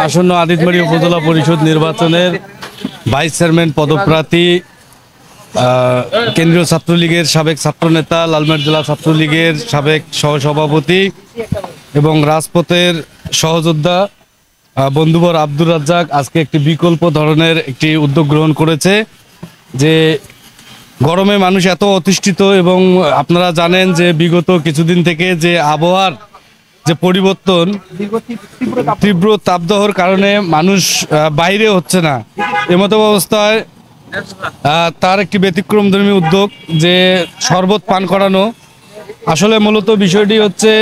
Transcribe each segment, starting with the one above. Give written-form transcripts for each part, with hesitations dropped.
আসন্ন আদিতমারি উপজেলা পরিষদ নির্বাচনের ভাইস চেয়ারম্যান পদপ্রার্থী কেন্দ্রীয় ছাত্রলীগের সাবেক ছাত্রনেতা, লালমাট জেলা ছাত্রলীগের সাবেক সহসভাপতি এবং রাজপথের সহযোদ্ধা বন্ধুবর আব্দুর রাজ্জাক আজকে একটি বিকল্প ধরনের একটি উদ্যোগ গ্রহণ করেছে। যে গরমে মানুষ এত অতিষ্ঠিত এবং আপনারা জানেন যে বিগত কিছুদিন থেকে যে আবহাওয়ার যে পরিবর্তন, তীব্র তাপদাহর কারণে মানুষ বাইরে হচ্ছে না। এমতো অবস্থায় তার একটি ব্যতিক্রমধর্মী উদ্যোগ যে শরবত পান করানো। আসলে মূলত বিষয়টি হচ্ছে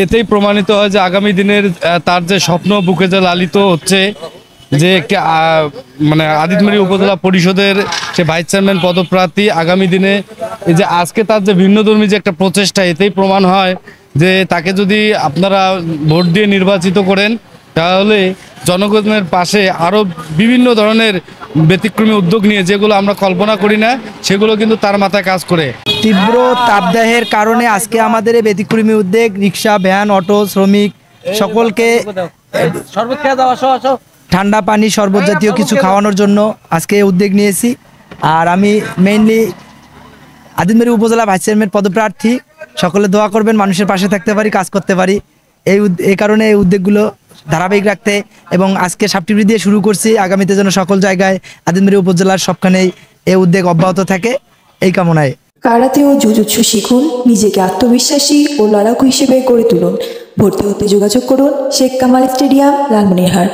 এতেই প্রমাণিত হয় যে আগামী দিনের তার যে স্বপ্ন বুকে যে লালিত হচ্ছে, যে একটি মানে আদিতমারি উপজেলা পরিষদের সে ভাইস চেয়ারম্যান পদপ্রার্থী আগামী দিনে এই যে আজকে তার যে ভিন্নধর্মী যে একটা প্রচেষ্টা, এতেই প্রমাণ হয় যে তাকে যদি আপনারা ভোট দিয়ে নির্বাচিত করেন তাহলে জনগণের পাশে আরও বিভিন্ন ধরনের ব্যতিক্রমী উদ্যোগ নিয়ে যেগুলো আমরা কল্পনা করি না সেগুলো কিন্তু তার মাথায় কাজ করে। তীব্র তাপদাহের কারণে আজকে আমাদের এই ব্যতিক্রমী উদ্যোগ, রিক্সা, ভ্যান, অটো শ্রমিক সকলকে ঠান্ডা পানি, শরবত জাতীয় কিছু খাওয়ানোর জন্য আজকে উদ্যোগ নিয়েছি। আর আমি মেইনলি আদিতমারি উপজেলা ভাইস চেয়ারম্যান পদপ্রার্থী, সকলে দোয়া করবেন মানুষের পাশে থাকতে পারি, কাজ করতে পারি। এই কারণে এই উদ্যোগগুলো ধারাবাহিক রাখতে এবং আজকে সাপটিবি দিয়ে শুরু করছি, আগামীতে যেন সকল জায়গায় আদিতমারি উপজেলার সবখানেই এই উদ্যোগ অব্যাহত থাকে, এই কামনায়। কারাতে ও জুজুৎসু শিখুন, নিজেকে আত্মবিশ্বাসী ও লড়াকু হিসেবে গড়ে তুলুন। ভর্তি হতে যোগাযোগ করুন শেখ কামাল স্টেডিয়াম, লালমনিরহাট।